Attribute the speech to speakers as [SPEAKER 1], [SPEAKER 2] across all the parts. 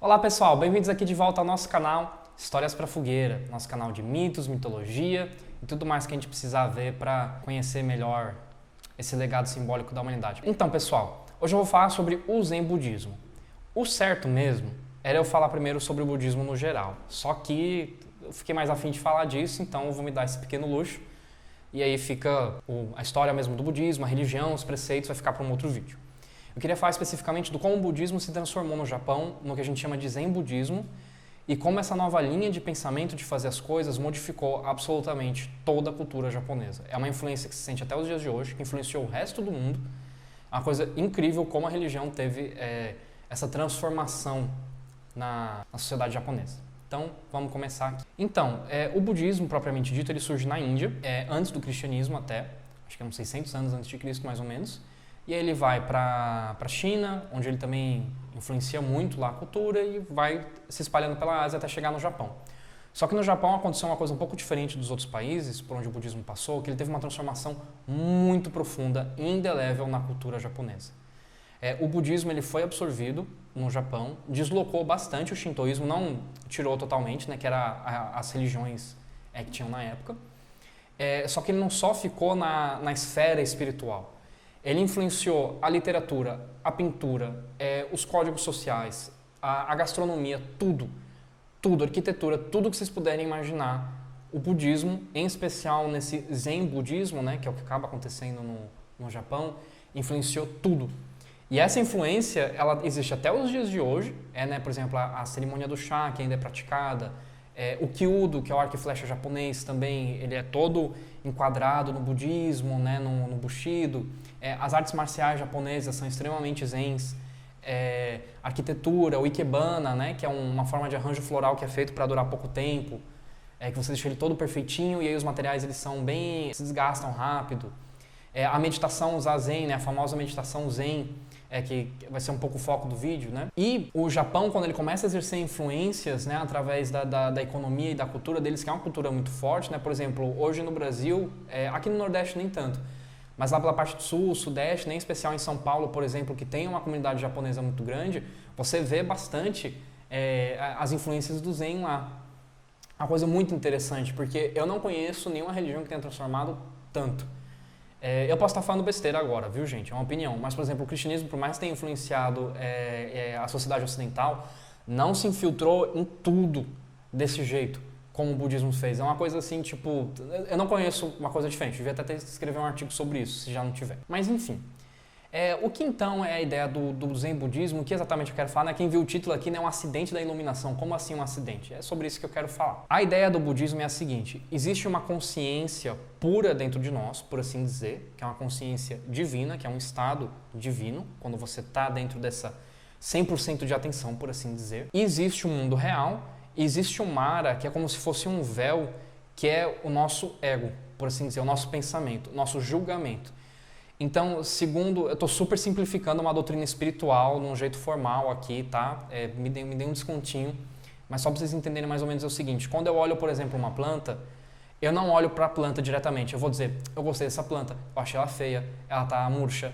[SPEAKER 1] Olá pessoal, bem-vindos aqui de volta ao nosso canal Histórias para Fogueira, nosso canal de mitos, mitologia e tudo mais que a gente precisar ver para conhecer melhor esse legado simbólico da humanidade. Então pessoal, hoje eu vou falar sobre o Zen Budismo. O certo mesmo era eu falar primeiro sobre o budismo no geral, só que eu fiquei mais afim de falar disso, então eu vou me dar esse pequeno luxo e aí fica a história mesmo do budismo, a religião, os preceitos, vai ficar para um outro vídeo. Eu queria falar especificamente do como o budismo se transformou no Japão, no que a gente chama de Zen Budismo, e como essa nova linha de pensamento de fazer as coisas modificou absolutamente toda a cultura japonesa. É uma influência que se sente até os dias de hoje, que influenciou o resto do mundo. É uma coisa incrível como a religião teve essa transformação na sociedade japonesa. Então, vamos começar aqui. Então, o budismo, propriamente dito, ele surge na Índia, antes do cristianismo até, acho que é uns 600 anos antes de Cristo, mais ou menos. E aí ele vai para a China, onde ele também influencia muito lá a cultura e vai se espalhando pela Ásia até chegar no Japão. Só que no Japão aconteceu uma coisa um pouco diferente dos outros países por onde o budismo passou, que ele teve uma transformação muito profunda e indelével na cultura japonesa. O budismo ele foi absorvido no Japão, deslocou bastante o shintoísmo, não tirou totalmente, né, que era as religiões que tinham na época, só que ele não só ficou na esfera espiritual. Ele influenciou a literatura, a pintura, os códigos sociais, a gastronomia, tudo, a arquitetura, tudo que vocês puderem imaginar. O budismo, em especial nesse Zen budismo, né, que é o que acaba acontecendo no Japão, influenciou tudo. E essa influência, ela existe até os dias de hoje, né, por exemplo, a cerimônia do chá, que ainda é praticada, o Kyudo, que é o arco e flecha japonês também, ele é todo enquadrado no budismo, né, no Bushido. As artes marciais japonesas são extremamente zens. A arquitetura, o ikebana, né, que é uma forma de arranjo floral que é feito para durar pouco tempo, que você deixa ele todo perfeitinho e aí os materiais eles se desgastam rápido. A meditação zazen, né, a famosa meditação zen, que vai ser um pouco o foco do vídeo, né? E o Japão, quando ele começa a exercer influências, né, através da economia e da cultura deles, que é uma cultura muito forte, né? Por exemplo, hoje no Brasil, aqui no Nordeste nem tanto, mas lá pela parte do Sul, Sudeste, nem em especial em São Paulo, por exemplo, que tem uma comunidade japonesa muito grande, você vê bastante as influências do Zen lá. Uma coisa muito interessante, porque eu não conheço nenhuma religião que tenha transformado tanto. Eu posso estar falando besteira agora, viu gente? É uma opinião. Mas, por exemplo, o cristianismo, por mais que tenha influenciado a sociedade ocidental, não se infiltrou em tudo desse jeito, como o budismo fez. É uma coisa assim, tipo... Eu não conheço uma coisa diferente. Eu devia até escrever um artigo sobre isso, se já não tiver. Mas, enfim. O que então é a ideia do Zen budismo? O que exatamente eu quero falar? Né? Quem viu o título aqui, né, um acidente da iluminação. Como assim um acidente? É sobre isso que eu quero falar. A ideia do budismo é a seguinte: existe uma consciência pura dentro de nós, por assim dizer, que é uma consciência divina, que é um estado divino, quando você está dentro dessa 100% de atenção, por assim dizer. E existe um mundo real, e existe um Mara, que é como se fosse um véu, que é o nosso ego, por assim dizer, o nosso pensamento, o nosso julgamento. Então, segundo, eu estou super simplificando uma doutrina espiritual num jeito formal aqui, tá? Me dê um descontinho, mas só para vocês entenderem mais ou menos é o seguinte: quando eu olho, por exemplo, uma planta, eu não olho para a planta diretamente, eu vou dizer, eu gostei dessa planta, eu achei ela feia, ela tá murcha,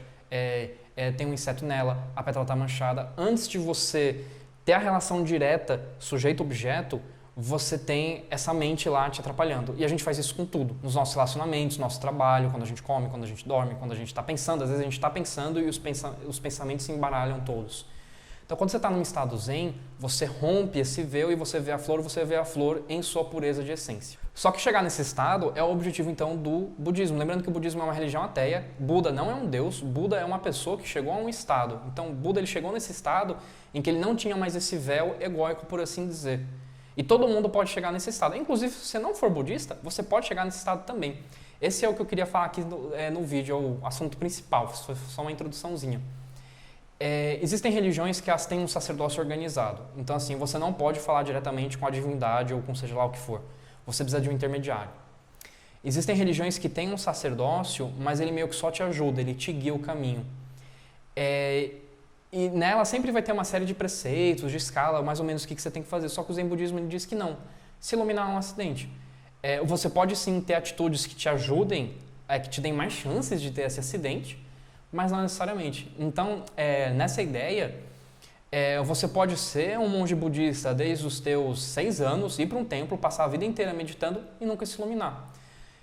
[SPEAKER 1] tem um inseto nela, a pétala tá manchada. Antes de você ter a relação direta sujeito-objeto, você tem essa mente lá te atrapalhando. E a gente faz isso com tudo. Nos nossos relacionamentos, no nosso trabalho, quando a gente come, quando a gente dorme, quando a gente está pensando. Às vezes a gente está pensando e os pensamentos se embaralham todos. Então quando você está num estado zen, você rompe esse véu e você vê a flor em sua pureza de essência. Só que chegar nesse estado é o objetivo então do budismo. Lembrando que o budismo é uma religião ateia, Buda não é um deus, Buda é uma pessoa que chegou a um estado. Então Buda ele chegou nesse estado em que ele não tinha mais esse véu egóico, por assim dizer. E todo mundo pode chegar nesse estado. Inclusive, se você não for budista, você pode chegar nesse estado também. Esse é o que eu queria falar aqui no vídeo, é o assunto principal, foi só uma introduçãozinha. Existem religiões que elas têm um sacerdócio organizado. Então, assim, você não pode falar diretamente com a divindade ou com seja lá o que for. Você precisa de um intermediário. Existem religiões que têm um sacerdócio, mas ele meio que só te ajuda, ele te guia o caminho. E nela sempre vai ter uma série de preceitos, de escala, mais ou menos o que você tem que fazer. Só que o Zen Budismo ele diz que não. Se iluminar é um acidente. Você pode sim ter atitudes que te ajudem, que te deem mais chances de ter esse acidente, mas não necessariamente. Então, nessa ideia, Você pode ser um monge budista desde os teus 6 anos, ir para um templo, passar a vida inteira meditando e nunca se iluminar.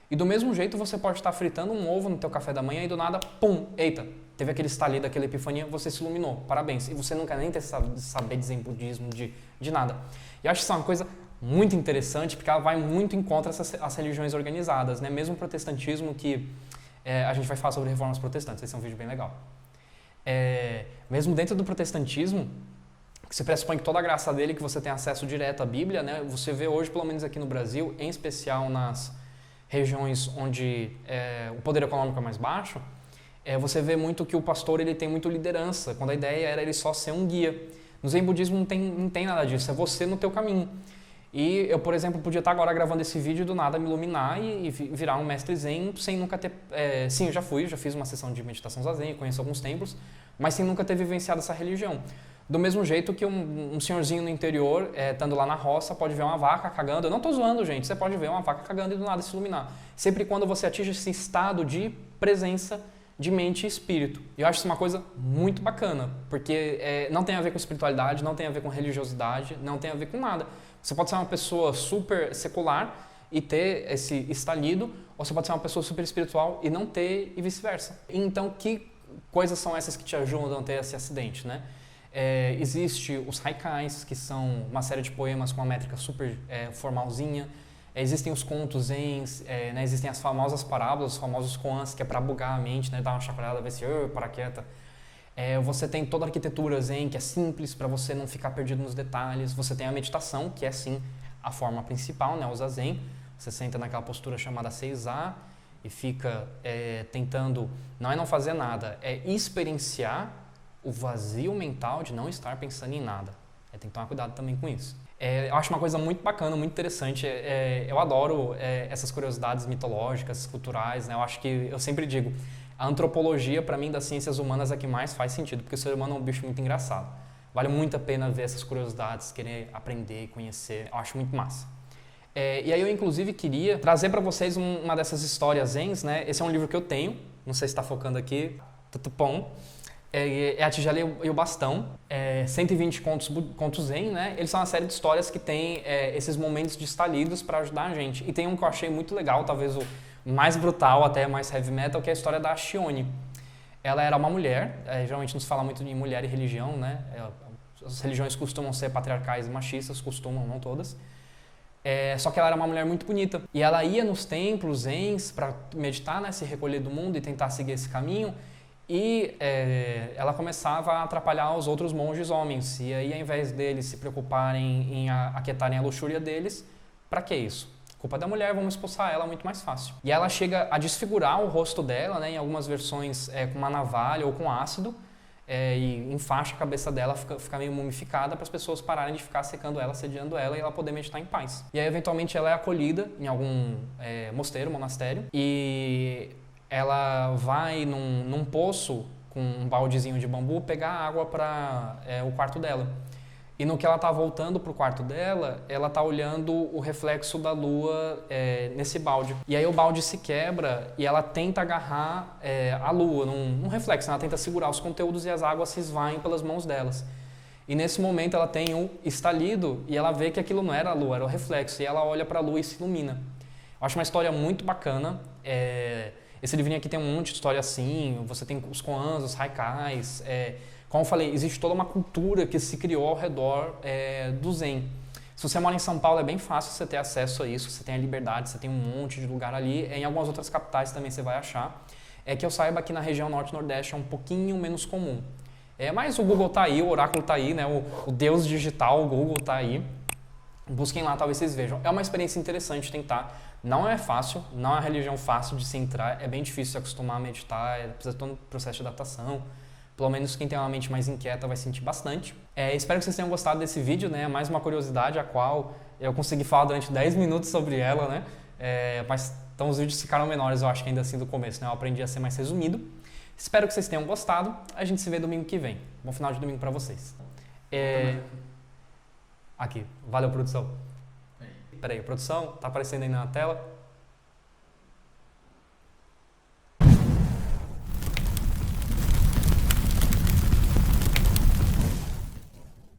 [SPEAKER 1] E do mesmo jeito você pode estar fritando um ovo no teu café da manhã e do nada, pum, eita, teve aquele estalido, aquela epifania, você se iluminou, parabéns. E você não quer nem ter saber de zen budismo, de nada. E eu acho isso uma coisa muito interessante, porque ela vai muito em contra as religiões organizadas, né? Mesmo o protestantismo, que a gente vai falar sobre reformas protestantes, esse é um vídeo bem legal. Mesmo dentro do protestantismo, que se pressupõe que toda a graça dele, que você tem acesso direto à Bíblia, né? Você vê hoje, pelo menos aqui no Brasil, em especial nas regiões onde o poder econômico é mais baixo, você vê muito que o pastor ele tem muito liderança, quando a ideia era ele só ser um guia. No Zen budismo não tem nada disso, é você no teu caminho. E eu, por exemplo, podia estar agora gravando esse vídeo e do nada me iluminar e virar um mestre Zen sem nunca ter... sim, eu já fiz uma sessão de meditação zazen, conheço alguns templos, mas sem nunca ter vivenciado essa religião. Do mesmo jeito que um senhorzinho no interior, estando lá na roça, pode ver uma vaca cagando. Eu não estou zoando, gente. Você pode ver uma vaca cagando e do nada se iluminar. Sempre quando você atinge esse estado de presença de mente e espírito. E eu acho isso uma coisa muito bacana, porque não tem a ver com espiritualidade, não tem a ver com religiosidade, não tem a ver com nada. Você pode ser uma pessoa super secular e ter esse estalido, ou você pode ser uma pessoa super espiritual e não ter, e vice-versa. Então, que coisas são essas que te ajudam a ter esse acidente, né? Existe os haikais, que são uma série de poemas com uma métrica super formalzinha. Existem os contos zens, né? Existem as famosas parábolas, os famosos koans, que é para bugar a mente, né? Dar uma chacoalhada, ver se para quieta. Você tem toda a arquitetura zen, que é simples, para você não ficar perdido nos detalhes. Você tem a meditação, que é sim a forma principal, né? O zazen. Você senta naquela postura chamada Seiza e fica tentando, não fazer nada, experienciar o vazio mental de não estar pensando em nada. Tem que tomar cuidado também com isso. Eu acho uma coisa muito bacana, muito interessante. Eu adoro essas curiosidades mitológicas, culturais, né? Eu acho que, eu sempre digo, a antropologia, para mim, das ciências humanas é a que mais faz sentido, porque o ser humano é um bicho muito engraçado. Vale muito a pena ver essas curiosidades, querer aprender e conhecer. Eu acho muito massa. E aí eu, inclusive, queria trazer para vocês uma dessas histórias zens, né? Esse é um livro que eu tenho, não sei se está focando aqui, tutupom. É A Tigela e o Bastão, 120 contos zen, né? Eles são uma série de histórias que tem esses momentos de estalidos para ajudar a gente. E tem um que eu achei muito legal, talvez o mais brutal, até mais heavy metal, que é a história da Shione. Ela era uma mulher, geralmente não se fala muito de mulher e religião, né? As religiões costumam ser patriarcais e machistas, costumam, não todas. Só que ela era uma mulher muito bonita. E ela ia nos templos zens para meditar, né? Se recolher do mundo e tentar seguir esse caminho. E ela começava a atrapalhar os outros monges homens. E aí, ao invés deles se preocuparem em aquietarem a luxúria deles, para que isso? Culpa da mulher, vamos expulsar ela muito mais fácil. E ela chega a desfigurar o rosto dela, né, em algumas versões com uma navalha ou com ácido, e enfaixa a cabeça dela, fica meio mumificada para as pessoas pararem de ficar secando ela, sediando ela e ela poder meditar em paz. E aí, eventualmente, ela é acolhida em algum mosteiro, monastério, e ela vai num poço com um baldezinho de bambu pegar água para o quarto dela. E no que ela está voltando para o quarto dela, ela está olhando o reflexo da lua nesse balde. E aí o balde se quebra e ela tenta agarrar a lua num reflexo. Ela tenta segurar os conteúdos e as águas se esvaem pelas mãos delas. E nesse momento ela tem um estalido e ela vê que aquilo não era a lua, era o reflexo. E ela olha para a lua e se ilumina. Eu acho uma história muito bacana. Esse livrinho aqui tem um monte de história assim, você tem os koans, os haikais, como eu falei, existe toda uma cultura que se criou ao redor do Zen. Se você mora em São Paulo é bem fácil você ter acesso a isso, você tem a liberdade, você tem um monte de lugar ali, em algumas outras capitais também você vai achar. Que eu saiba aqui na região norte-nordeste é um pouquinho menos comum. Mas o Google tá aí, o oráculo tá aí, né? O Deus digital, o Google tá aí. Busquem lá, talvez vocês vejam. É uma experiência interessante tentar. Não é fácil, não é uma religião fácil de se entrar, é bem difícil se acostumar a meditar, precisa de todo um processo de adaptação. Pelo menos quem tem uma mente mais inquieta vai sentir bastante. Espero que vocês tenham gostado desse vídeo, né? Mais uma curiosidade, a qual eu consegui falar durante 10 minutos sobre ela, né? Mas então os vídeos ficaram menores, eu acho que ainda assim do começo, né? Eu aprendi a ser mais resumido. Espero que vocês tenham gostado. A gente se vê domingo que vem. Bom final de domingo pra vocês. Aqui. Valeu, produção. Peraí, produção, tá aparecendo aí na tela?